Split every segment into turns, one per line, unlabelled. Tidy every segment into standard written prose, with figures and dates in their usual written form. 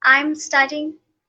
I'm starting.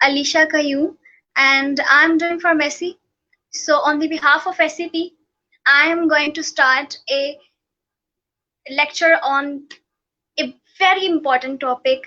Alisha Kayoum and I'm doing from SE. On the behalf of SEP, I am going to start a lecture on a very important topic.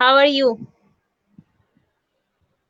How are you?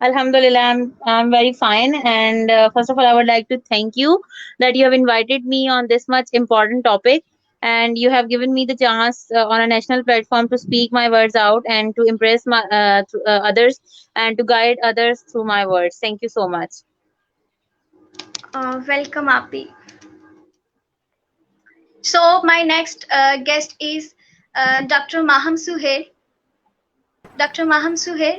Alhamdulillah, I'm very fine. And first of all, I would like to thank you that you have invited me on this much important topic, and you have given me the chance on a national platform to speak my words out and to impress my others and to guide others through my words. Thank you so much.
Welcome, Api. My next guest is Dr. Maham Suhail. Dr. Maham Suhail,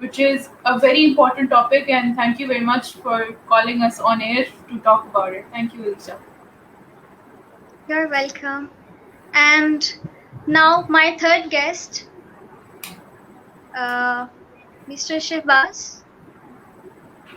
which is a very important topic, and thank you very much for calling us on air to talk about it. Thank you, Alisha.
You're welcome. And now my third guest, Mr. Shehbaz.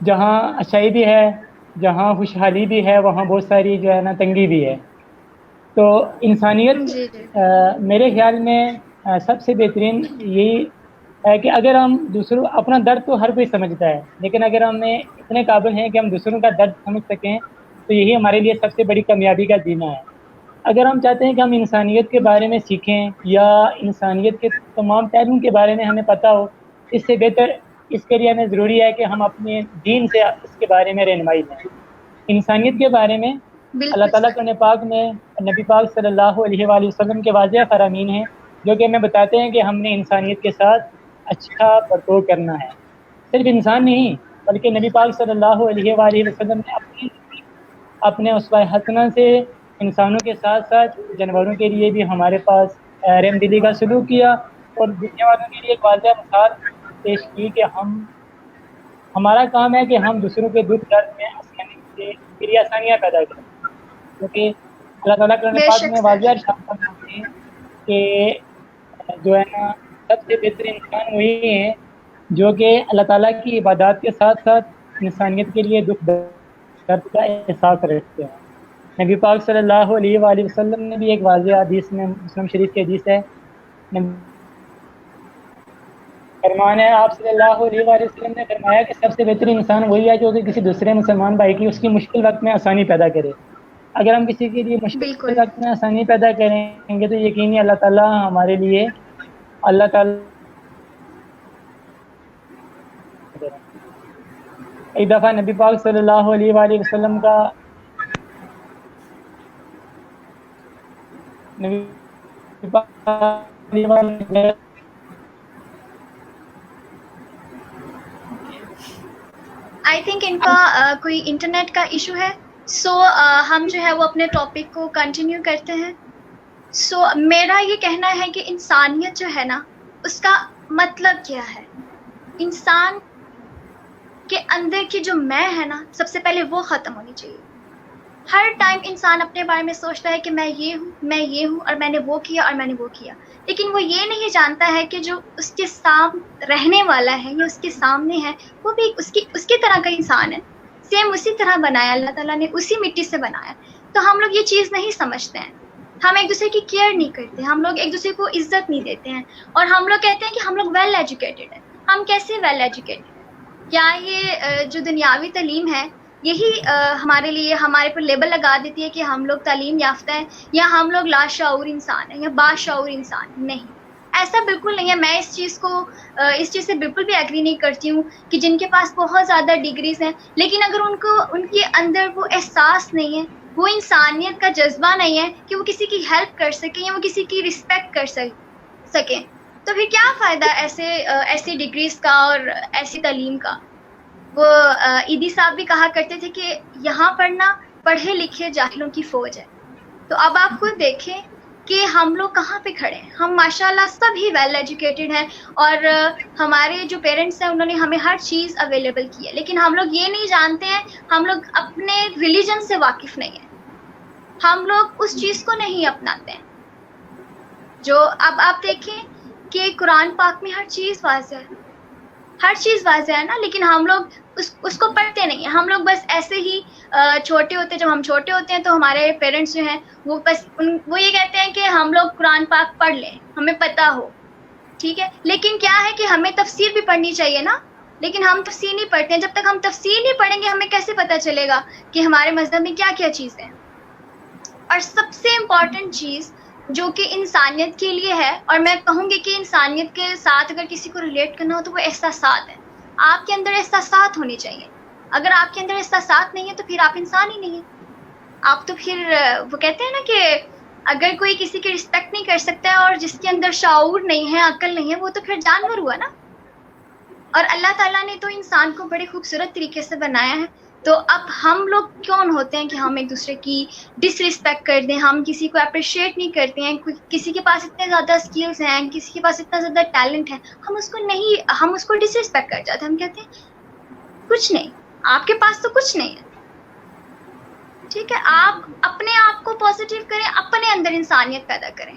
جہاں اچھائی بھی ہے، جہاں خوشحالی بھی ہے، وہاں بہت ساری جو ہے نا تنگی بھی ہے. تو انسانیت
جی جی
میرے خیال میں سب سے بہترین یہی ہے کہ اگر ہم دوسروں اپنا درد تو ہر کوئی سمجھتا ہے، لیکن اگر ہمیں اتنے قابل ہیں کہ ہم دوسروں کا درد سمجھ سکیں تو یہی ہمارے لیے سب سے بڑی کامیابی کا زینہ ہے. اگر ہم چاہتے ہیں کہ ہم انسانیت کے بارے میں سیکھیں یا انسانیت کے تمام پہلوؤں کے بارے میں ہمیں پتہ ہو، اس سے بہتر اس کے لیے ہمیں ضروری ہے کہ ہم اپنے دین سے اس کے بارے میں رہنمائی لیں. انسانیت کے بارے میں اللہ
بالکل
تعالیٰ
صحیح.
قرآن پاک میں نبی پاک صلی اللہ علیہ وآلہ وسلم کے واضح فرامین ہیں جو کہ ہمیں بتاتے ہیں کہ ہم نے انسانیت کے ساتھ اچھا برتاؤ کرنا ہے. صرف انسان نہیں بلکہ نبی پاک صلی اللہ علیہ وآلہ وسلم نے اپنے اسوہ حسنہ سے انسانوں کے ساتھ ساتھ جانوروں کے لیے بھی ہمارے پاس رحم دلی کا سلوک کیا اور دنیا والوں کے لیے ایک واضح مثال پیش کی کہ ہمارا کام ہے کہ ہم دوسروں کے دکھ درد میں کے لیے آسانیاں پیدا کریں. کیونکہ اللہ تعالیٰ قرآن
بے
پاک
شک
میں
سر.
واضح ارشاد فرماتے ہیں کہ جو ہے نا سب سے بہتر انسان وہی ہیں جو کہ اللہ تعالیٰ کی عبادات کے ساتھ ساتھ انسانیت کے لیے دکھ درد کا احساس رکھتے ہیں. نبی پاک صلی اللہ علیہ وآلہ وسلم نے بھی ایک واضح حدیث میں، مسلم شریف کی حدیث ہے، فرمان ہے آپ صلی اللہ علیہ وآلہ وسلم نے فرمایا کہ سب سے بہترین انسان وہی ہے جو کہ کسی دوسرے مسلمان بھائی کی اس کی مشکل وقت میں آسانی پیدا کرے. اگر ہم کسی کے لیے مشکل
بالکل
وقت میں آسانی پیدا کریں گے تو یقینی اللہ تعالیٰ ہمارے لیے اللہ تعالیٰ ایک دفعہ نبی پاک صلی اللہ علیہ وآلہ وسلم کا نبی پاک علیہ وآلہ
آئی تھنک ان کا کوئی انٹرنیٹ کا ایشو ہے. سو ہم جو ہے وہ اپنے ٹاپک کو کنٹینیو کرتے ہیں. سو میرا یہ کہنا ہے کہ انسانیت جو ہے نا اس کا مطلب کیا ہے. انسان کے اندر کی جو میں ہے نا سب سے پہلے وہ ختم ہونی چاہیے. ہر ٹائم انسان اپنے بارے میں سوچتا ہے کہ میں یہ ہوں اور میں نے وہ کیا اور میں نے وہ کیا، لیکن وہ یہ نہیں جانتا ہے کہ جو اس کے سامنے رہنے والا ہے یا اس کے سامنے ہے وہ بھی اس کی طرح کا انسان ہے. سیم اسی طرح بنایا اللہ تعالیٰ نے، اسی مٹی سے بنایا. تو ہم لوگ یہ چیز نہیں سمجھتے ہیں، ہم ایک دوسرے کی کیئر نہیں کرتے، ہم لوگ ایک دوسرے کو عزت نہیں دیتے ہیں، اور ہم لوگ کہتے ہیں کہ ہم لوگ ویل ایجوکیٹڈ ہیں. ہم کیسے ویل ایجوکیٹڈ ہیں؟ کیا یہ جو دنیاوی تعلیم ہے یہی ہمارے لیے ہمارے پر لیبل لگا دیتی ہے کہ ہم لوگ تعلیم یافتہ ہیں یا ہم لوگ لاشعور انسان ہیں یا باشعور انسان؟ نہیں، ایسا بالکل نہیں ہے. میں اس چیز سے بالکل بھی ایگری نہیں کرتی ہوں کہ جن کے پاس بہت زیادہ ڈگریز ہیں لیکن اگر ان کے اندر وہ احساس نہیں ہے، وہ انسانیت کا جذبہ نہیں ہے کہ وہ کسی کی ہیلپ کر سکیں یا وہ کسی کی رسپیکٹ کر سکیں، تو پھر کیا فائدہ ایسی ڈگریز کا اور ایسی تعلیم کا. وہ عیدی صاحب بھی کہا کرتے تھے کہ یہاں پڑھنا پڑھے لکھے جاہلوں کی فوج ہے. تو اب آپ خود دیکھیں کہ ہم لوگ کہاں پہ کھڑے ہیں. ہم ماشاءاللہ سب ہی ویل ایجوکیٹڈ ہیں اور ہمارے جو پیرنٹس ہیں انہوں نے ہمیں ہر چیز اویلیبل کی ہے، لیکن ہم لوگ یہ نہیں جانتے ہیں، ہم لوگ اپنے ریلیجن سے واقف نہیں ہیں، ہم لوگ اس چیز کو نہیں اپناتے ہیں. جو اب آپ دیکھیں کہ قرآن پاک میں ہر چیز واضح ہے، ہر چیز واضح ہے نا، لیکن ہم لوگ اس کو پڑھتے نہیں ہیں. ہم لوگ بس ایسے ہی چھوٹے ہوتے، جب ہم چھوٹے ہوتے ہیں تو ہمارے پیرنٹس جو ہیں وہ بس وہ یہ کہتے ہیں کہ ہم لوگ قرآن پاک پڑھ لیں، ہمیں پتہ ہو، ٹھیک ہے. لیکن کیا ہے کہ ہمیں تفسیر بھی پڑھنی چاہیے نا، لیکن ہم تفسیر نہیں پڑھتے ہیں. جب تک ہم تفسیر نہیں پڑھیں گے ہمیں کیسے پتہ چلے گا کہ ہمارے مذہب میں کیا کیا چیز ہے. اور سب سے امپورٹنٹ چیز جو کہ انسانیت کے لیے ہے، اور میں کہوں گی کہ انسانیت کے ساتھ اگر کسی کو ریلیٹ کرنا ہو تو وہ احساسات ہیں. آپ کے اندر احساسات ہونے چاہیے. اگر آپ کے اندر احساسات نہیں ہیں تو پھر آپ انسان ہی نہیں ہیں. آپ تو پھر وہ کہتے ہیں نا کہ اگر کوئی کسی کی رسپیکٹ نہیں کر سکتا ہے اور جس کے اندر شعور نہیں ہے، عقل نہیں ہے، وہ تو پھر جانور ہوا نا. اور اللہ تعالیٰ نے تو انسان کو بڑے خوبصورت طریقے سے بنایا ہے. تو اب ہم لوگ کون ہوتے ہیں کہ ہم ایک دوسرے کی ڈس رسپیکٹ کر دیں، ہم کسی کو اپریشیٹ نہیں کرتے ہیں. کسی کے پاس اتنے زیادہ اسکلز ہیں، کسی کے پاس اتنا زیادہ ٹیلنٹ ہے، ہم اس کو ڈس رسپیکٹ کر جاتے ہیں. ہم کہتے ہیں کچھ نہیں، آپ کے پاس تو کچھ نہیں ہے. ٹھیک ہے، آپ اپنے آپ کو پازیٹیو کریں، اپنے اندر انسانیت پیدا کریں.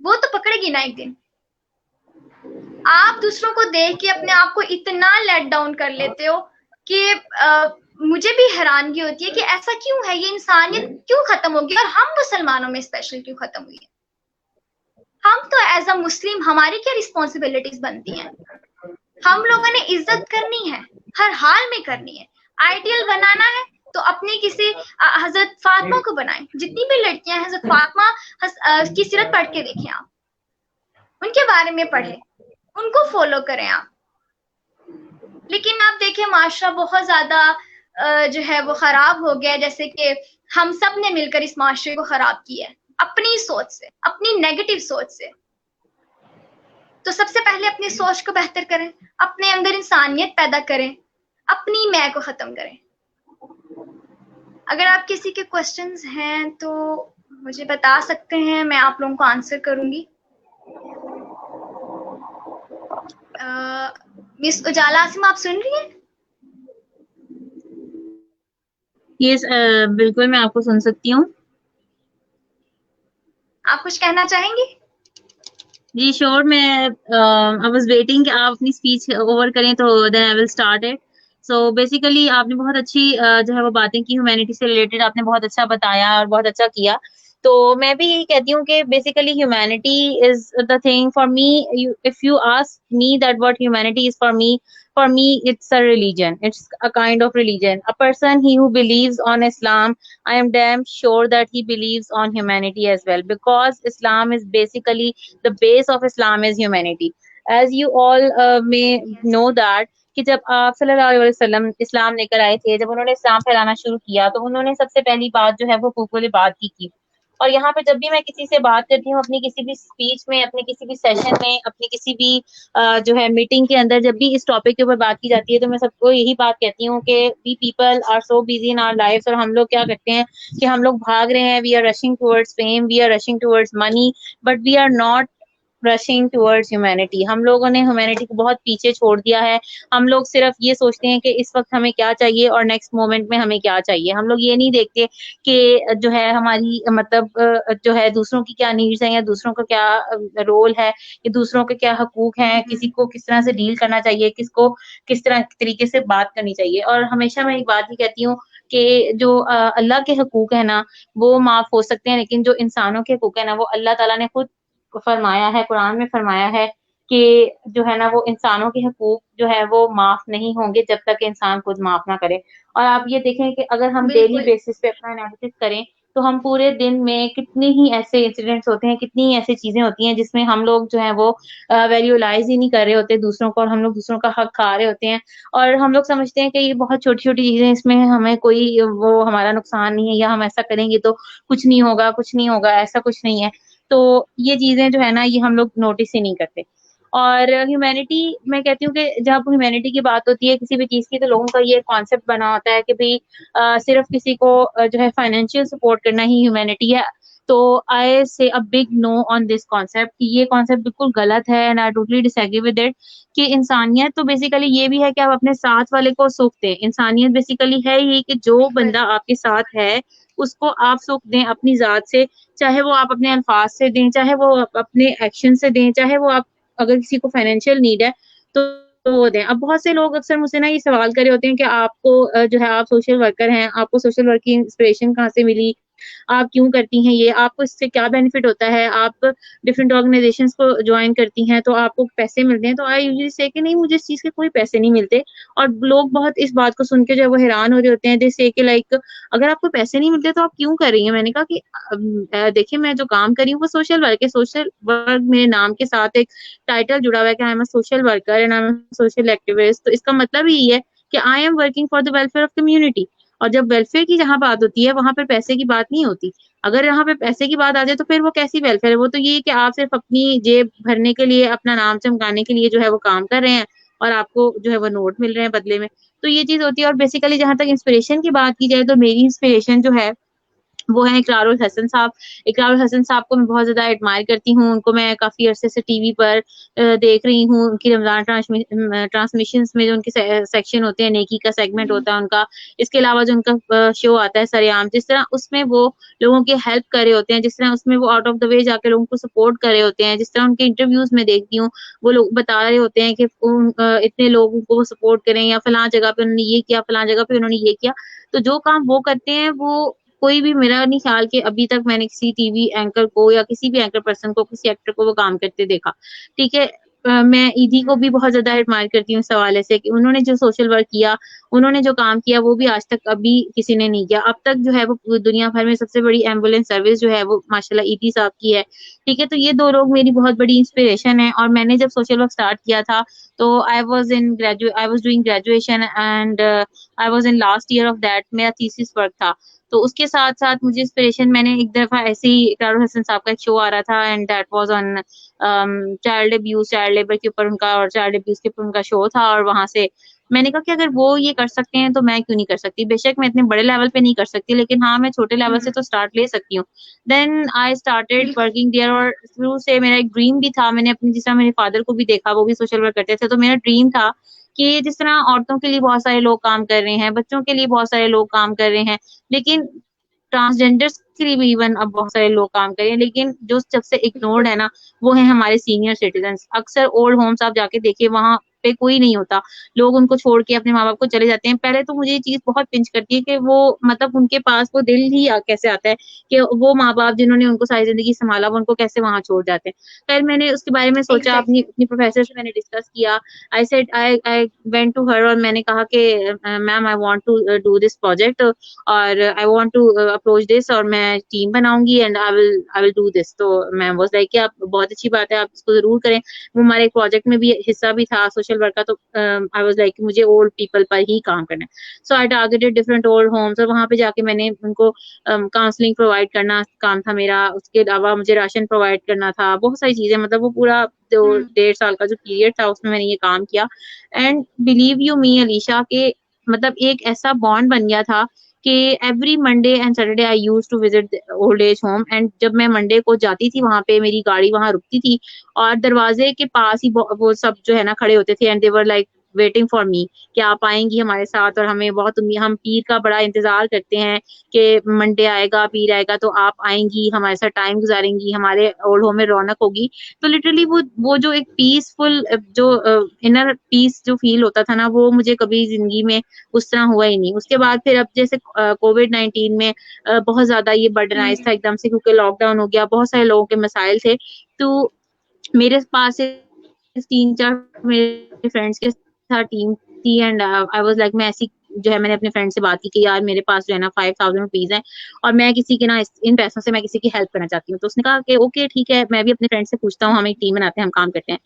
وہ تو پکڑے گی نا ایک دن. آپ دوسروں کو دیکھ کے اپنے آپ کو اتنا لیٹ ڈاؤن کر لیتے ہو کہ مجھے بھی حیرانگی ہوتی ہے کہ ایسا کیوں ہے, یہ انسانیت کیوں ختم ہوگی, اور ہم مسلمانوں میں اسپیشل کیوں ختم ہوئی ہے. ہم تو ایز اے مسلم ہماری کیا رسپانسبلٹیز بنتی ہیں؟ ہم لوگوں نے عزت کرنی ہے, ہر حال میں کرنی ہے. آئیڈیل بنانا ہے تو اپنی کسی حضرت فاطمہ کو بنائیں. جتنی بھی لڑکیاں ہیں حضرت فاطمہ کی سیرت پڑھ کے دیکھیں, آپ ان کے بارے میں پڑھیں, ان کو فالو کریں آپ. لیکن آپ دیکھیں معاشرہ بہت زیادہ جو ہے وہ خراب ہو گیا, جیسے کہ ہم سب نے مل کر اس معاشرے کو خراب کیا ہے اپنی سوچ سے, اپنی نیگیٹو سوچ سے. تو سب سے پہلے اپنی سوچ کو بہتر کریں, اپنے اندر انسانیت پیدا کریں, اپنی میں کو ختم کریں. اگر آپ کسی کے کوشچنز ہیں تو مجھے بتا سکتے ہیں, میں آپ لوگوں کو آنسر کروں گی. مس اجالا عاصم, آپ سن رہی ہیں؟
یس بالکل, میں آپ کو سن سکتی ہوں.
آپ کچھ کہنا چاہیں گی؟
جی شور, میں آئی واز ویٹنگ کہ آپ اپنی اسپیچ اوور کریں تو then I will start it. So basically آپ نے بہت اچھی جو ہے وہ باتیں کی ہیومینٹی سے ریلیٹڈ, آپ نے بہت اچھا بتایا اور بہت اچھا کیا. تو میں بھی یہی کہتی ہوں کہ basically humanity is the thing for me. If you ask me that what humanity is for me it's a religion, it's a kind of religion. A person who believes on Islam, I am damn sure that he believes on humanity as well, because Islam is basically, the base of Islam is humanity. As you all may
Yes.
know that کہ جب آپ صلی اللہ علیہ وسلم اسلام لے کر آئے تھے, جب انہوں نے اسلام پھیلانا شروع کیا تو انہوں نے سب سے پہلی بات جو ہے وہ حقوق العباد کی. اور یہاں پہ جب بھی میں کسی سے بات کرتی ہوں, اپنی کسی بھی اسپیچ میں, اپنے کسی بھی سیشن میں, اپنی کسی بھی جو ہے میٹنگ کے اندر, جب بھی اس ٹاپک کے اوپر بات کی جاتی ہے تو میں سب کو یہی بات کہتی ہوں کہ we people are so busy in our lives. اور ہم لوگ کیا کرتے ہیں کہ ہم لوگ بھاگ رہے ہیں, we are rushing towards fame, we are rushing towards money, but we are not rushing towards humanity. ہم لوگوں نے ہیومینٹی کو بہت پیچھے چھوڑ دیا ہے. ہم لوگ صرف یہ سوچتے ہیں کہ اس وقت ہمیں کیا چاہیے اور نیکسٹ مومنٹ میں ہمیں کیا چاہیے. ہم لوگ یہ نہیں دیکھتے کہ جو ہے ہماری مطلب جو ہے دوسروں کی کیا نیڈس ہیں, یا دوسروں کا کیا رول ہے, یا دوسروں کے کیا حقوق ہیں, کسی کو کس طرح سے ڈیل کرنا چاہیے, کس کو کس طرح طریقے سے بات کرنی چاہیے. اور ہمیشہ میں ایک بات ہی کہتی ہوں کہ جو اللہ کے حقوق ہیں نا وہ معاف ہو سکتے ہیں, لیکن جو انسانوں کے حقوق ہیں نا وہ اللہ تعالیٰ نے خود فرمایا ہے, قرآن میں فرمایا ہے کہ جو ہے نا وہ انسانوں کے حقوق جو ہے وہ معاف نہیں ہوں گے جب تک انسان خود معاف نہ کرے. اور آپ یہ دیکھیں کہ اگر ہم ڈیلی
بالکل.
بیسس پہ اپنا انالیسس کریں تو ہم پورے دن میں کتنے ہی ایسے انسیڈنٹس ہوتے ہیں, کتنی ہی ایسی چیزیں ہوتی ہیں جس میں ہم لوگ جو ہے وہ ویلیولائز ہی نہیں کر رہے ہوتے دوسروں کو, اور ہم لوگ دوسروں کا حق کھا رہے ہوتے ہیں. اور ہم لوگ سمجھتے ہیں کہ یہ بہت چھوٹی چھوٹی چیزیں, اس میں ہمیں کوئی وہ ہمارا نقصان نہیں ہے, یا ہم ایسا کریں گے تو کچھ نہیں ہوگا, کچھ نہیں ہوگا, ایسا کچھ نہیں ہے. تو یہ چیزیں جو ہے نا یہ ہم لوگ نوٹس ہی نہیں کرتے. اور ہیومینٹی, میں کہتی ہوں کہ جب ہیومینٹی کی بات ہوتی ہے کسی بھی چیز کی, تو لوگوں کا یہ کانسیپٹ بنا ہوتا ہے کہ بھائی صرف کسی کو جو ہے فائنینشیل سپورٹ کرنا ہی ہیومینٹی ہے. تو آئی سے a big no on this concept, کہ یہ کانسیپٹ بالکل غلط ہے, and I totally disagree with it. کہ انسانیت تو بیسیکلی یہ بھی ہے کہ آپ اپنے ساتھ والے کو سکھ دیں. انسانیت بیسیکلی ہے یہ کہ جو
بالکل.
بندہ آپ کے ساتھ ہے اس کو آپ سکھ دیں اپنی ذات سے, چاہے وہ آپ اپنے الفاظ سے دیں, چاہے وہ اپنے ایکشن سے دیں, چاہے وہ آپ اگر کسی کو فائنینشیل نیڈ ہے تو وہ دیں. اب بہت سے لوگ اکثر مجھ سے نا یہ سوال کر رہے ہوتے ہیں کہ آپ کو جو ہے آپ سوشل ورکر ہیں, آپ کو سوشل ورک کی انسپریشن کہاں سے ملی, آپ کیوں کرتی ہیں یہ, آپ کو اس سے کیا بینیفٹ ہوتا ہے, آپ ڈفرینٹ آرگنائزیشنس کو جوائن کرتی ہیں تو آپ کو پیسے ملتے ہیں. تو آئی یوزلی سے کہ نہیں, مجھے اس چیز کے کوئی پیسے نہیں ملتے. اور لوگ بہت اس بات کو سن کے جو ہے وہ حیران ہو رہے ہوتے ہیں. دے سے کہ لائک اگر آپ کو پیسے نہیں ملتے تو آپ کیوں کر رہی ہیں. میں نے کہا کہ دیکھیں میں جو کام کر رہی ہوں وہ سوشل ورک ہے. سوشل ورک میرے نام کے ساتھ ایک ٹائٹل جڑا ہوا ہے کہ I am a social worker and I am a social activist. تو اس کا مطلب یہی ہے کہ I am working for the welfare of community. اور جب ویلفیئر کی جہاں بات ہوتی ہے وہاں پہ پیسے کی بات نہیں ہوتی. اگر یہاں پہ پیسے کی بات آ جائے تو پھر وہ کیسی ویلفیئر ہے, وہ تو یہ کہ آپ صرف اپنی جیب بھرنے کے لیے, اپنا نام چمکانے کے لیے جو ہے وہ کام کر رہے ہیں, اور آپ کو جو ہے وہ نوٹ مل رہے ہیں بدلے میں. تو یہ چیز ہوتی ہے. اور بیسیکلی جہاں تک انسپریشن کی بات کی جائے تو میری انسپریشن جو ہے وہ ہیں اقرار الحسن صاحب. اقرار الحسن صاحب کو میں بہت زیادہ ایڈمائر کرتی ہوں. ان کو میں کافی عرصے سے ٹی وی پر دیکھ رہی ہوں. ان کی رمضان ٹرانسمیشنز میں جو ان کے سیکشن ہوتے ہیں, نیکی کا سیگمنٹ ہوتا ہے ان کا, اس کے علاوہ جو ان کا شو آتا ہے سریعام, جس طرح اس میں وہ لوگوں کی ہیلپ کر رہے ہوتے ہیں, جس طرح اس میں وہ آؤٹ آف دا وے جا کے لوگوں کو سپورٹ کر رہے ہوتے ہیں, جس طرح ان کے انٹرویوز میں دیکھتی ہوں وہ لوگ بتا رہے ہوتے ہیں کہ اتنے لوگوں کو سپورٹ کریں, یا فلاں جگہ پہ انہوں نے یہ کیا, فلاں جگہ پہ انہوں نے یہ کیا. تو جو کام وہ کرتے ہیں وہ کوئی بھی, میرا نہیں خیال کہ ابھی تک میں نے کسی ٹی وی اینکر کو یا کسی بھی اینکر پرسن کو, کسی ایکٹر کو وہ کام کرتے دیکھا. ٹھیک ہے, میں ایدھی کو بھی بہت زیادہ ایڈمائر کرتی ہوں اس حوالے سے کہ انہوں نے جو سوشل ورک کیا, انہوں نے جو کام کیا, وہ بھی آج تک ابھی کسی نے نہیں کیا. اب تک جو ہے وہ دنیا بھر میں سب سے بڑی ایمبولینس سروس جو ہے وہ ماشاءاللہ ایدھی صاحب کی ہے. ٹھیک ہے, تو یہ دو لوگ میری بہت بڑی انسپریشن ہے. اور میں نے جب سوشل ورک اسٹارٹ کیا تھا تو I was doing graduation and I was in last year of that, میرا تھیسس ورک تھا. تو اس کے ساتھ ساتھ مجھے انسپریشن, میں نے ایک دفعہ ایسے ہی اقرار الحسن صاحب کا ایک شو آ رہا تھا and that was on child abuse, child labour کے اوپر ان کا, اور چائلڈ ابیوز کے اوپر ان کا شو تھا. اور وہاں سے میں نے کہا کہ اگر وہ یہ کر سکتے ہیں تو میں کیوں نہیں کر سکتی. بے شک میں اتنے بڑے لیول پہ نہیں کر سکتی, لیکن ہاں میں چھوٹے لیول سے تو اسٹارٹ لے سکتی ہوں. دین آئی اسٹارٹیڈ ورکنگ دیئر, اور شروع سے میرا ایک ڈریم بھی تھا. میں نے اپنی, جس طرح میرے فادر کو بھی دیکھا وہ بھی سوشل ورک کرتے تھے, تو میرا ڈریم تھا کہ جس طرح عورتوں کے لیے بہت سارے لوگ کام کر رہے ہیں, بچوں کے لیے بہت سارے لوگ کام کر رہے ہیں, لیکن ٹرانسجینڈرس کے لیے بھی ایون اب بہت سارے لوگ کام کریں, لیکن جو سب سے اگنورڈ ہے نا وہ ہیں ہمارے سینئر سٹیزنس. اکثر اولڈ ہومس آپ جا کے دیکھیے, وہاں پہ کوئی نہیں ہوتا, لوگ ان کو چھوڑ کے اپنے ماں باپ کو چلے جاتے ہیں. پہلے تو مجھے یہ چیز بہت پنچ کرتی ہے کہ وہ مطلب ان کے پاس وہ دل ہی کیسے آتا ہے کہ وہ ماں باپ جنہوں نے ان کو ساری زندگی سنبھالا وہ ان کو کیسے وہاں چھوڑ جاتے ہیں. پھر میں نے اس کے بارے میں سوچا, اپنی پروفیسر سے میں نے ڈسکس کیا. I went to her اور میں نے کہا کہ میم I want to do this project اور I want to approach this, اور میں ٹیم بناؤں گی and I will do this. تو میں واز لائک کہ آپ, بہت اچھی بات ہے, آپ اس کو ضرور کریں. وہ ہمارے ایک پروجیکٹ میں بھی حصہ بھی تھا سوشل ورک کا, تو I was like مجھے اولڈ پیپل پر ہی کام کرنا ہے. سو I targeted different old homes, اور وہاں پہ جا کے میں نے ان کو کاؤنسلنگ پرووائڈ کرنا کام تھا میرا. اس کے علاوہ مجھے راشن پرووائڈ کرنا تھا, بہت ساری چیزیں. مطلب وہ پورا جو 1.5 سال کا جو پیریڈ تھا اس میں میں نے یہ کام کیا. And believe you me Alisha کہ مطلب ایک ایسا بانڈ بن گیا تھا کہ every Monday and Saturday I use to visit old age home. And جب میں منڈے کو جاتی تھی وہاں پہ, میری گاڑی وہاں رکتی تھی اور دروازے کے پاس ہی وہ سب جو ہے نا کھڑے ہوتے تھے, and they were like waiting for me کہ آپ آئیں گی ہمارے ساتھ. اور ہمیں بہت ہم پیر کا بڑا انتظار کرتے ہیں کہ منڈے آئے گا, پیر آئے گا, تو آپ آئیں گی ہمارے ساتھ ٹائم گزاریں گی, ہمارے اولڈ ہوم میں رونق ہوگی. تو لٹرلی وہ جو ایک پیسفل جو انر پیس جو فیل ہوتا تھا نا, وہ مجھے کبھی زندگی میں اس طرح ہوا ہی نہیں. اس کے بعد پھر اب جیسے COVID-19 میں بہت زیادہ یہ برڈنائز تھا ایک دم سے, کیونکہ لاک ڈاؤن ہو گیا, بہت سارے لوگوں کے مسائل تھے. تو میرے پاس 3-4 میرے فرینڈس کے ساتھ ٹیم تھی, اینڈ آئی واز لائک, میں ایسی جو ہے میں نے اپنے فرینڈ سے بات کی کہ یار میرے پاس جو ہے نا 5,000 روپیز ہیں اور میں کسی کے نا ان پیسوں سے میں کسی کی ہیلپ کرنا چاہتی ہوں. تو اس نے کہا کہ اوکے ٹھیک ہے, میں بھی اپنے فرینڈ سے پوچھتا ہوں, ہم ایک ٹیم بناتے ہیں, ہم کام کرتے ہیں.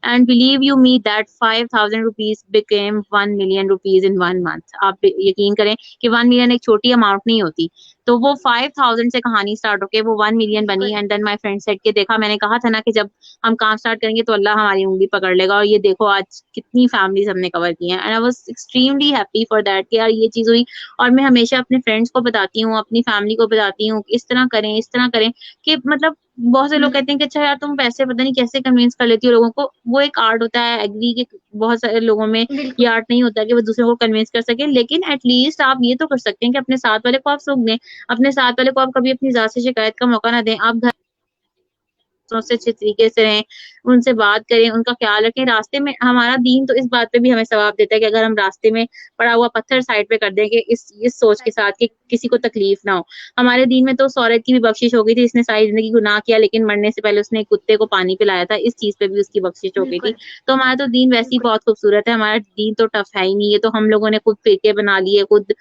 And believe you me that 5,000 rupees became 1 million rupees in 1 month. آپ یقین کریں کہ 1 ملین ایک چھوٹی اماؤنٹ نہیں ہوتی. تو وہ 5,000 سے کہانی اسٹارٹ ہو کے وہ 1 ملین بنی. And then my friend said کے دیکھا, میں نے کہا تھا نا کہ جب ہم کام اسٹارٹ کریں گے تو اللہ ہماری انگلی پکڑ لے گا, اور یہ دیکھو آج کتنی فیملیز ہم نے کور کی ہیں. And I was extremely happy for that کہ یار یہ چیز ہوئی. اور میں ہمیشہ اپنے فرینڈس کو بتاتی ہوں, اپنی فیملی کو بتاتی ہوں کہ اس طرح کریں, اس طرح کریں. کہ مطلب بہت سے لوگ کہتے ہیں کہ اچھا یار تم پیسے پتہ نہیں کیسے کنوینس کر لیتی ہو لوگوں کو. وہ ایک آرٹ ہوتا ہے, ایگری کہ بہت سارے لوگوں میں یہ آرٹ نہیں ہوتا کہ وہ دوسروں کو کنوینس کر سکیں, لیکن ایٹ لیسٹ آپ یہ تو کر سکتے ہیں کہ اپنے ساتھ والے کو آپ سکھ دیں, اپنے ساتھ والے کو آپ کبھی اپنی ذات سے شکایت کا موقع نہ دیں. آپ گھر سے اچھے طریقے سے رہیں, ان سے بات کریں, ان کا خیال رکھیں. راستے میں ہمارا دین تو اس بات پہ بھی ہمیں ثواب دیتا ہے کہ اگر ہم راستے میں پڑا ہوا پتھر سائڈ پہ کر دیں کہ اس سوچ کے ساتھ کہ کسی کو تکلیف نہ ہو. ہمارے دین میں تو اس عورت کی بھی بخشش ہو گئی تھی, اس نے ساری زندگی گناہ کیا لیکن مرنے سے پہلے اس نے کتے کو پانی پلایا تھا, اس چیز پہ بھی اس کی بخشش ہو گئی تھی. تو ہمارا تو دین ویسے ہی بہت خوبصورت ہے, ہمارا دین تو ٹف ہے ہی نہیں. یہ تو ہم لوگوں نے خود فرقے بنا لیے, خود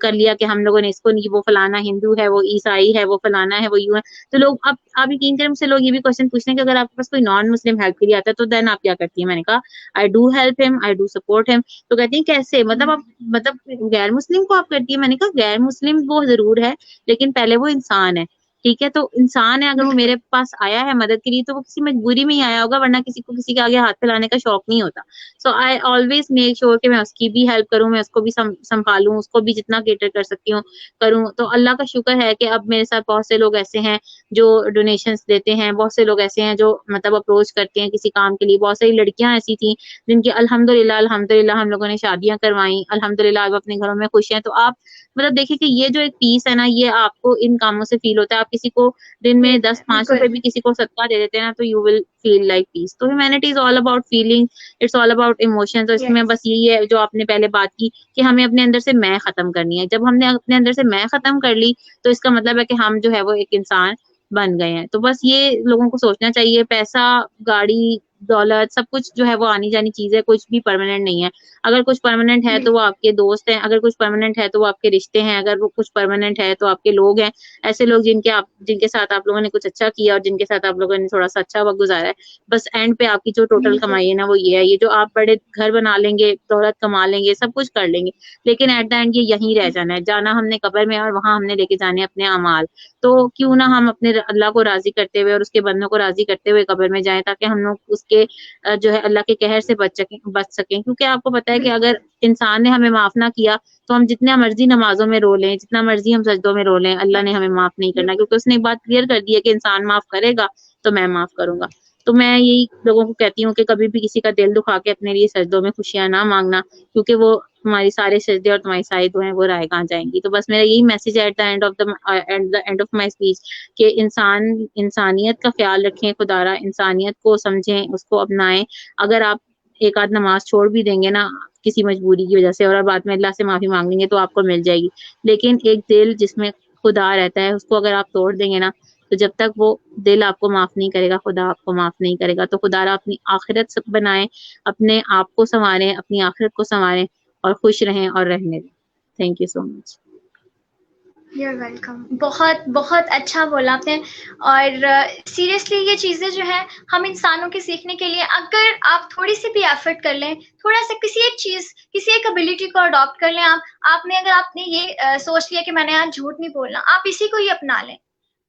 کر لیا کہ ہم لوگوں نے اس کو نہیں, وہ فلانا ہندو ہے, وہ عیسائی ہے, وہ فلانا ہے, وہ یوں ہے. تو لوگ اب آپ یقین کریں, مجھ سے لوگ یہ بھی کوشچن پوچھتے ہیں کہ اگر آپ کے پاس کوئی نان مسلم ہیلپ کے لیے آتا ہے تو دین آپ کیا کرتی ہیں. میں نے کہا آئی ڈو ہیلپ ہم, آئی ڈو سپورٹ ہم. تو کہتی ہیں کیسے, مطلب آپ مطلب غیر مسلم کو آپ کرتی ہیں. میں نے کہا غیر مسلم وہ ضرور ہے لیکن پہلے وہ انسان ہے. ٹھیک ہے. تو انسان ہے, اگر وہ میرے پاس آیا ہے مدد کے لیے تو وہ کسی مجبوری میں ہی آیا ہوگا, ورنہ کسی کو کسی کے آگے ہاتھ پھیلانے کا شوق نہیں ہوتا. سو آئی آلویز میک شیور کہ میں اس کی بھی ہیلپ کروں, میں اس کو بھی سنبھالوں, اس کو بھی جتنا کیٹر کر سکتی ہوں کروں. تو اللہ کا شکر ہے کہ اب میرے ساتھ بہت سے لوگ ایسے ہیں جو ڈونیشنس دیتے ہیں, بہت سے لوگ ایسے ہیں جو مطلب اپروچ کرتے ہیں کسی کام کے لیے. بہت ساری لڑکیاں ایسی تھیں جن کی الحمدللہ ہم لوگوں نے شادیاں کروائیں, الحمدللہ اب اپنے گھروں میں خوش ہیں. تو آپ مطلب دیکھیں کہ یہ جو ایک پیس ہے نا, یہ آپ کو ان کاموں سے فیل ہوتا ہے. آپ کسی کو دن میں 10-5 روپے بھی کسی کو صدقہ دے دیتے ہیں نا, تو you will feel like peace. تو humanity is all about feeling, it's all about emotions. اور اس میں بس یہی ہے جو آپ نے پہلے بات کی کہ ہمیں اپنے اندر سے میں ختم کرنی ہے. جب ہم نے اپنے اندر سے میں ختم کر لی تو اس کا مطلب ہے کہ ہم جو ہے وہ ایک انسان بن گئے ہیں. تو بس یہ لوگوں کو سوچنا چاہیے, پیسہ, گاڑی, دولت, سب کچھ جو ہے وہ آنی جانی چیز ہے, کچھ بھی پرماننٹ نہیں ہے. اگر کچھ پرماننٹ ہے تو وہ آپ کے دوست ہیں, اگر کچھ پرماننٹ ہے تو وہ آپ کے رشتے ہیں, اگر وہ کچھ پرماننٹ ہے تو آپ کے لوگ ہیں, ایسے لوگ جن کے ساتھ آپ لوگوں نے کچھ اچھا کیا اور جن کے ساتھ آپ لوگوں نے تھوڑا سا اچھا وقت گزارا ہے. بس اینڈ پہ آپ کی جو ٹوٹل کمائی ہے نا وہ یہ ہے. یہ جو آپ بڑے گھر بنا لیں گے, دولت کما لیں گے, سب کچھ کر لیں گے, لیکن ایٹ دا اینڈ یہ یہیں رہ جانا ہے. جانا ہم نے قبر میں, اور وہاں ہم نے لے کے جانے اپنے اعمال. تو کیوں نہ ہم اپنے اللہ کو راضی کرتے ہوئے اور اس کے بندوں کو راضی کرتے ہوئے قبر میں جائیں, تاکہ ہم لوگ اس کے جو ہے اللہ کے قہر سے بچ سکیں. کیونکہ آپ کو پتا ہے کہ اگر انسان نے ہمیں معاف نہ کیا تو ہم جتنا مرضی نمازوں میں رو لیں, جتنا مرضی ہم سجدوں میں رو لیں, اللہ نے ہمیں معاف نہیں کرنا, کیونکہ اس نے ایک بات کلیئر کر دی ہے کہ انسان معاف کرے گا تو میں معاف کروں گا. تو میں یہی لوگوں کو کہتی ہوں کہ کبھی بھی کسی کا دل دکھا کے اپنے لیے سجدوں میں خوشیاں نہ مانگنا, کیونکہ وہ ہماری سارے سجدے اور تمہاری ساری دعائیں وہ رائے کہاں جائیں گی. تو بس میرا یہی میسج ہے at the end of my speech کہ انسانیت کا خیال رکھیں, خدارا انسانیت کو سمجھیں, اس کو اپنائیں. اگر آپ ایک آدھ نماز چھوڑ بھی دیں گے نا کسی مجبوری کی وجہ سے, اور بعد میں اللہ سے معافی مانگ لیں گے تو آپ کو مل جائے گی, لیکن ایک دل جس میں خدا رہتا ہے اس کو اگر آپ توڑ دیں گے نا, تو جب تک وہ دل آپ کو معاف نہیں کرے گا, خدا آپ کو معاف نہیں کرے گا. تو خدا را اپنی آخرت بنائیں, اپنے آپ کو سنواریں, اپنی آخرت کو سنواریں, اور خوش رہیں اور رہنے دیں. Thank you so much.
You are welcome. بہت بہت اچھا بولا آپ نے. اور سیریسلی یہ چیزیں جو ہیں ہم انسانوں کے سیکھنے کے لیے, اگر آپ تھوڑی سی بھی ایفرٹ کر لیں, تھوڑا سا کسی ایک چیز, کسی ایک ابیلٹی کو اڈاپٹ کر لیں. اگر آپ نے یہ سوچ لیا کہ میں نے آج جھوٹ نہیں بولنا, آپ اسی کو ہی اپنا لیں.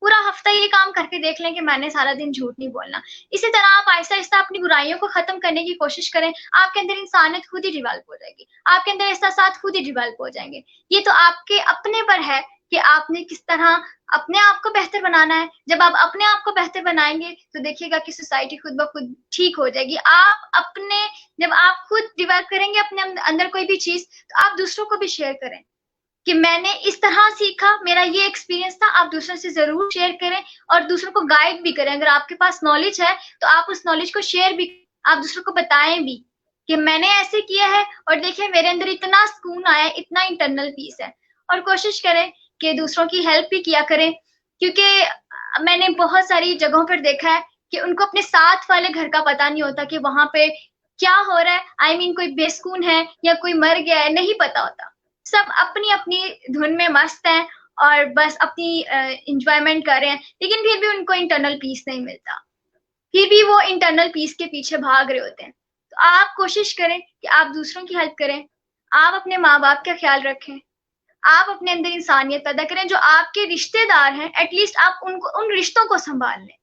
پورا ہفتہ یہ کام کر کے دیکھ لیں کہ میں نے سارا دن جھوٹ نہیں بولنا. اسی طرح آپ آہستہ آہستہ اپنی برائیوں کو ختم کرنے کی کوشش کریں. آپ کے اندر انسانیت خود ہی ڈیولپ ہو جائے گی, آپ کے اندر احساسات خود ہی ڈیولپ ہو جائیں گے. یہ تو آپ کے اپنے پر ہے کہ آپ نے کس طرح اپنے آپ کو بہتر بنانا ہے. جب آپ اپنے آپ کو بہتر بنائیں گے تو دیکھیے گا کہ سوسائٹی خود بخود ٹھیک ہو جائے گی. جب آپ خود ڈیولپ کریں گے اپنے اندر کوئی بھی چیز, تو آپ دوسروں کو بھی شیئر کریں کہ میں نے اس طرح سیکھا, میرا یہ ایکسپیرینس تھا. آپ دوسروں سے ضرور شیئر کریں اور دوسروں کو گائیڈ بھی کریں. اگر آپ کے پاس نالج ہے تو آپ اس نالج کو شیئر بھی, آپ دوسروں کو بتائیں بھی کہ میں نے ایسے کیا ہے اور دیکھیں میرے اندر اتنا سکون آیا, اتنا انٹرنل پیس ہے. اور کوشش کریں کہ دوسروں کی ہیلپ بھی کیا کریں, کیونکہ میں نے بہت ساری جگہوں پر دیکھا ہے کہ ان کو اپنے ساتھ والے گھر کا پتہ نہیں ہوتا کہ وہاں پہ کیا ہو رہا ہے. کوئی بے سکون ہے یا کوئی مر گیا ہے, نہیں پتا ہوتا. سب اپنی اپنی دھن میں مست ہیں اور بس اپنی انجوائمنٹ کر رہے ہیں, لیکن پھر بھی ان کو انٹرنل پیس نہیں ملتا, پھر بھی وہ انٹرنل پیس کے پیچھے بھاگ رہے ہوتے ہیں. تو آپ کوشش کریں کہ آپ دوسروں کی ہیلپ کریں, آپ اپنے ماں باپ کا خیال رکھیں, آپ اپنے اندر انسانیت پیدا کریں. جو آپ کے رشتے دار ہیں ایٹ لیسٹ آپ ان رشتوں کو سنبھال لیں,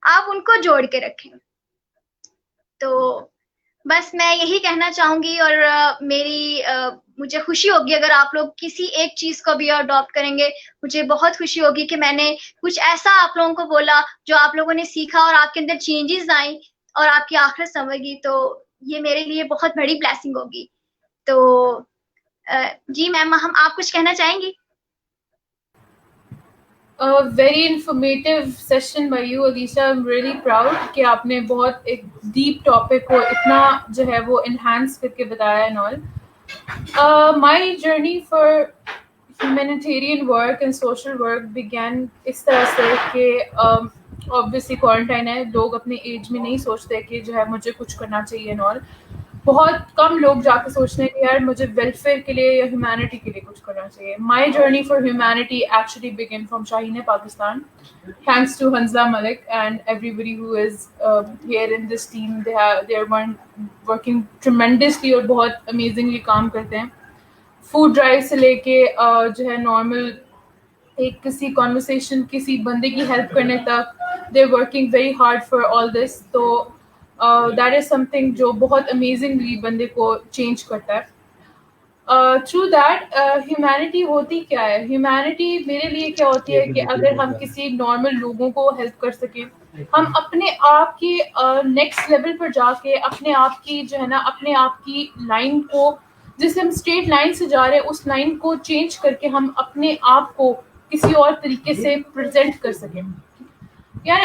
آپ ان کو جوڑ کے رکھیں. تو بس میں یہی کہنا چاہوں گی, اور مجھے خوشی ہوگی اگر آپ لوگ کسی ایک چیز کو بھی اڈاپٹ کریں گے. مجھے بہت خوشی ہوگی کہ میں نے کچھ ایسا آپ لوگوں کو بولا جو آپ لوگوں نے سیکھا اور آپ کے اندر چینجز آئیں اور آپ کی آخرت سنور گی. تو یہ میرے لیے بہت بڑی بلیسنگ ہوگی. تو جی میم, آپ کچھ کہنا چاہیں گی؟
Very informative session by you Alisha. I am really proud کہ آپ نے بہت ایک ڈیپ ٹاپک کو اتنا جو ہے وہ انہینس کر کے بتایا and all. My journey for humanitarian work and social work begin اس طرح سے کہ obviously کوارنٹائن ہے, لوگ اپنے ایج میں نہیں سوچتے کہ جو ہے مجھے کچھ کرنا چاہیے اینڈ آل. بہت کم لوگ جا کے سوچتے ہیں کہ یار مجھے ویلفیئر کے لیے یا ہیومینٹی کے لیے کچھ کرنا چاہیے. مائی journey for humanity actually begin from Shaheen Pakistan. Thanks to Hanzla Malik and everybody who is here in this team. They are working tremendously اور بہت amazingly کام کرتے ہیں. فوڈ ڈرائیو سے لے کے جو ہے نارمل ایک کسی کانورسیشن کسی بندے کی ہیلپ کرنے تک they working very hard for all this. تو دیٹ از سم تھنگ جو بہت امیزنگلی بندے کو چینج کرتا ہے. تھرو دیٹ ہیومینٹی ہوتی کیا ہے؟ ہیومینٹی میرے لیے کیا ہوتی ہے کہ اگر ہم کسی نارمل لوگوں کو ہیلپ کر سکیں, ہم اپنے آپ کی نیکسٹ لیول پر جا کے اپنے آپ کی جو ہے نا اپنے آپ کی لائن کو, جسے ہم اسٹریٹ لائن سے جا رہے ہیں اس لائن کو چینج کر کے ہم اپنے آپ کو کسی اور طریقے سے پریزنٹ کر سکیں. یار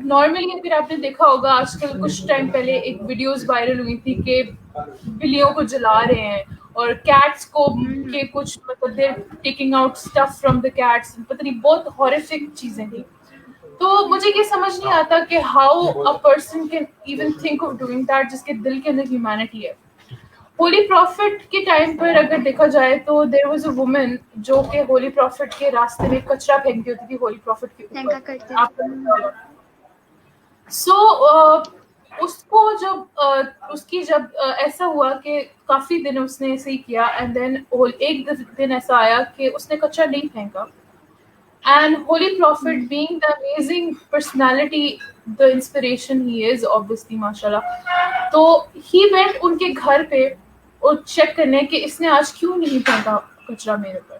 نارملی اگر آپ نے دیکھا ہوگا آج کل کچھ ٹائم پہلے ایک ویڈیوز وائرل ہوئی تھی کہ بلیوں کو جلا رہے ہیں اور کیٹس کو کے کچھ مطلب they're taking out stuff from the cats, پتہ نہیں بہت ہارریفک چیزیں تھیں. تو مجھے یہ سمجھ نہیں آتا کہ how a person can even think of doing that جس کے دل کے اندر ہیومینٹی ہے. ہولی پروفٹ کے ٹائم پر اگر دیکھا جائے تو دیر واز اے وومن جو کہ ہولی پروفٹ کے راستے میں کچرا پھینکتی ہوتی تھی ہولی پروفٹ کے اوپر. سو اس کو جب اس کی جب ایسا ہوا کہ کافی دن اس نے ایسے ہی کیا, اینڈ دین ایک دن ایسا آیا کہ اس نے کچرا نہیں پھینکا. And Holy Prophet being the amazing personality, the inspiration he is, obviously, mashallah. So he went ان کے گھر پہ اور چیک کرنے کہ اس نے آج کیوں نہیں پھینکا کچرا میرے پر.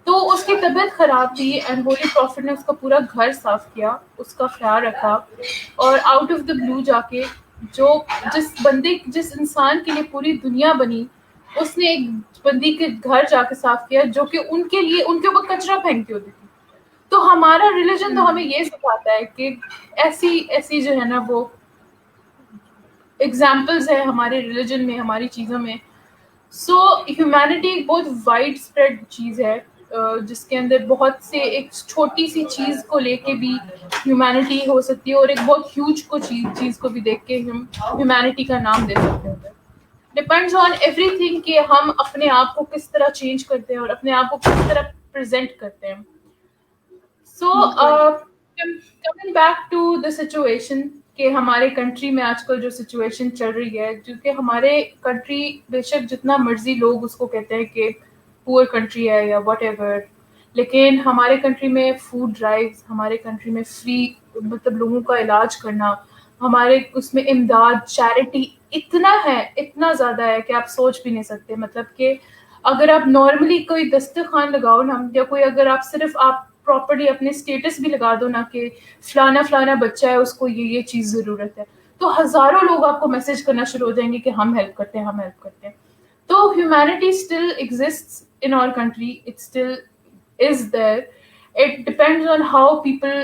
تو اس کی طبیعت خراب تھی اینڈ ہولی پروفٹ نے اس کا پورا گھر صاف کیا, اس کا خیال رکھا, اور آؤٹ آف دا بلو جا کے جس انسان کے لیے پوری دنیا بنی, اس نے ایک بندی کے گھر جا کے صاف کیا جو کہ ان کے لیے ان کے اوپر کچرا پھینکتی ہوتی تھی. تو ہمارا ریلیجن تو ہمیں یہ سکھاتا ہے کہ ایسی جو ہے نا وہ ایگزامپلز ہیں ہمارے ریلیجن میں, ہماری چیزوں میں. سو ہیومینٹی ایک بہت وائڈ اسپریڈ چیز ہے جس کے اندر بہت سے ایک چھوٹی سی چیز کو لے کے بھی ہیومینٹی ہو سکتی ہے, اور ایک بہت ہیوج چیز کو بھی دیکھ کے ہم ہیومینٹی کا نام دے سکتے ہیں. ڈپینڈز آن ایوری تھنگ کہ ہم اپنے آپ کو کس طرح چینج کرتے ہیں اور اپنے آپ کو کس طرح پریزنٹ کرتے ہیں. So coming back to the situation کہ ہمارے کنٹری میں آج کل جو سچویشن چل رہی ہے, جو کہ ہمارے کنٹری بے شک جتنا مرضی لوگ اس کو کہتے ہیں کہ پور کنٹری ہے یا واٹ ایور, لیکن ہمارے کنٹری میں فوڈ ڈرائیوز, ہمارے کنٹری میں فری مطلب لوگوں کا علاج کرنا, ہمارے اس میں امداد چیریٹی اتنا ہے, اتنا زیادہ ہے کہ آپ سوچ بھی نہیں سکتے. مطلب کہ اگر آپ نارملی کوئی دسترخوان لگاؤ نا, یا کوئی اگر آپ صرف آپ پراپرلی اپنے اسٹیٹس بھی لگا دو نا کہ فلانا بچہ ہے اس کو یہ چیز ضرورت ہے, تو ہزاروں لوگ آپ کو میسج کرنا شروع ہو جائیں گے کہ ہم ہیلپ کرتے ہیں. تو humanity still exists in our country, it still is there. It depends on how people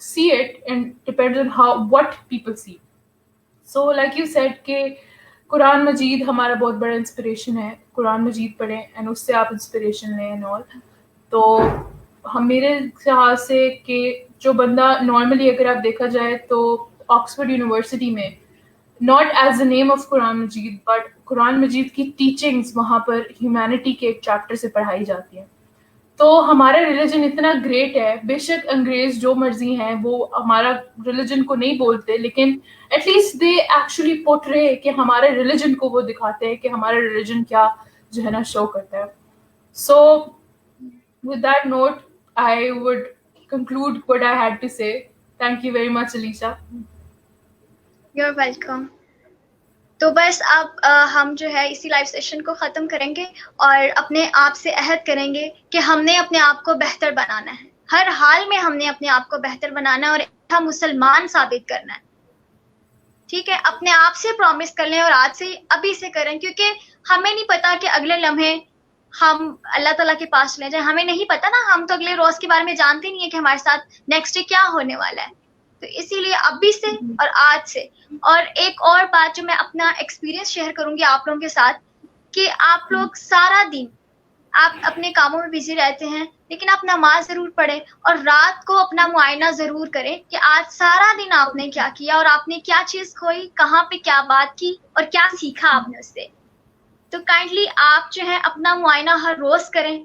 see it and depends on what people see. So like you said کہ قرآن مجید ہمارا بہت بڑا انسپریشن ہے, قرآن مجید پڑھیں اینڈ اس سے آپ انسپریشن لیں اینڈ آل. تو ہم میرے خیال سے کہ جو بندہ نارملی اگر آپ دیکھا جائے تو آکسفورڈ یونیورسٹی میں not as the name of قرآن مجید but قرآن مجید کی ٹیچنگز وہاں پر ہیومینٹی کے ایک چیپٹر سے پڑھائی جاتی ہیں. تو ہمارا ریلیجن اتنا گریٹ ہے, بے شک انگریز جو مرضی ہیں وہ ہمارا ریلیجن کو نہیں بولتے, لیکن at least they actually portray کہ ہمارے ریلیجن کو وہ دکھاتے ہیں کہ ہمارا ریلیجن کیا جو ہے نا شو کرتا ہے. So with that note I would conclude what I had to say. Thank you very much, Alisha.
You're welcome. تو بس اب ہم جو ہے اسی لائیو سیشن کو ختم کریں گے اور اپنے آپ سے عہد کریں گے کہ ہم نے اپنے آپ کو بہتر بنانا ہے, ہر حال میں ہم نے اپنے آپ کو بہتر بنانا ہے اور اچھا مسلمان ثابت کرنا ہے. ٹھیک ہے, اپنے آپ سے پرومس کر لیں اور آج سے ابھی سے کریں, کیونکہ ہمیں نہیں پتا کہ اگلے لمحے ہم اللہ تعالیٰ کے پاس لے جائیں. ہمیں نہیں پتا نا, ہم تو اگلے روز کے بارے میں جانتے نہیں ہیں کہ ہمارے ساتھ نیکسٹ ڈے کیا ہونے والا ہے. تو اسی لیے ابھی سے اور آج سے. اور ایک اور بات جو میں اپنا ایکسپیرینس شیئر کروں گی آپ لوگوں کے ساتھ, کہ آپ لوگ سارا دن آپ اپنے کاموں میں بزی رہتے ہیں, لیکن آپ نماز ضرور پڑھیں اور رات کو اپنا معائنہ ضرور کریں کہ آج سارا دن آپ نے کیا کیا اور آپ نے کیا چیز کھوئی, کہاں پہ کیا بات کی اور کیا سیکھا آپ نے اس سے. تو کائنڈلی آپ جو ہے اپنا معائنہ ہر روز کریں,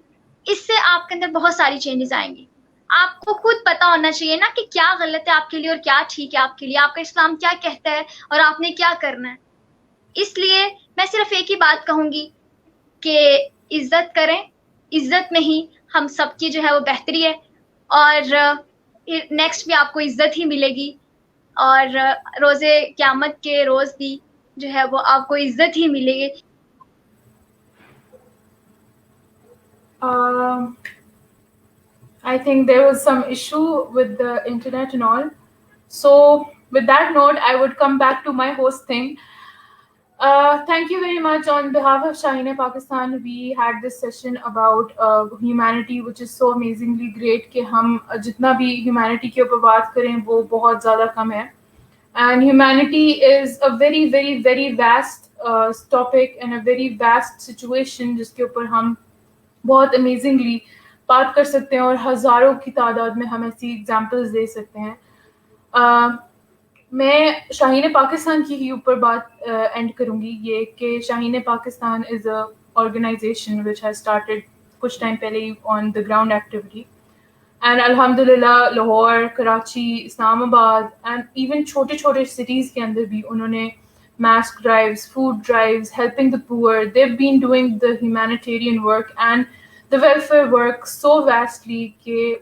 اس سے آپ کے اندر بہت ساری چینجز آئیں گی. آپ کو خود پتا ہونا چاہیے نا کہ کیا غلط ہے آپ کے لیے اور کیا ٹھیک ہے آپ کے لیے, آپ کا اسلام کیا کہتا ہے اور آپ نے کیا کرنا ہے. اس لیے میں صرف ایک ہی بات کہوں گی کہ عزت کریں, عزت نہیں ہم سب کی جو ہے وہ بہتری ہے، اور نیکسٹ بھی آپ کو عزت ہی ملے گی، اور روز قیامت کے روز بھی جو ہے وہ آپ کو عزت ہی ملے گی.
I think there was some issue with the internet and all. So, with that note, I would come back to my host thing. Thank you very much on behalf of Shaheen Pakistan. We had this session about humanity, which is so amazingly great کہ ہم جتنا بھی humanity کے اوپر بات کریں وہ بہت زیادہ کم ہے. And humanity is a very, very, very vast topic and a very vast situation جس کے اوپر ہم بہت امیزنگلی بات کر سکتے ہیں، اور ہزاروں کی تعداد میں ہم ایسی ایگزامپلز دے سکتے ہیں. میں شاہین پاکستان کی ہی اوپر بات اینڈ کروں گی، یہ کہ شاہین پاکستان از اے آرگنائزیشن وچ ہیز اسٹارٹیڈ کچھ ٹائم پہلے ہی آن دا گراؤنڈ ایکٹیویٹی، اینڈ الحمد للہ لاہور، کراچی، اسلام آباد اینڈ ایون چھوٹے چھوٹے سٹیز کے اندر بھی انہوں نے mask drives, food drives, helping the poor, they have been doing the humanitarian work and the welfare work so vastly کہ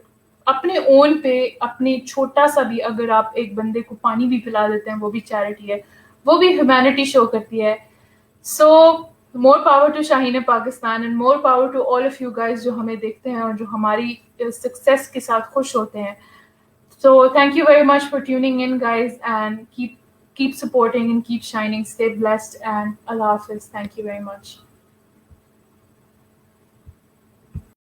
اپنے اون پہ اپنے چھوٹا سا بھی اگر آپ ایک بندے کو پانی بھی پلا دیتے ہیں وہ بھی چیریٹی ہے، وہ بھی ہیومینٹی شو کرتی ہے. So more power to Shaheen Pakistan and more power to all of you guys جو ہمیں دیکھتے ہیں اور جو ہماری سکسیس کے ساتھ خوش ہوتے ہیں. So thank you very much for tuning in guys and keep supporting and keep shining. Stay blessed and Allah Hafiz. Thank you very much.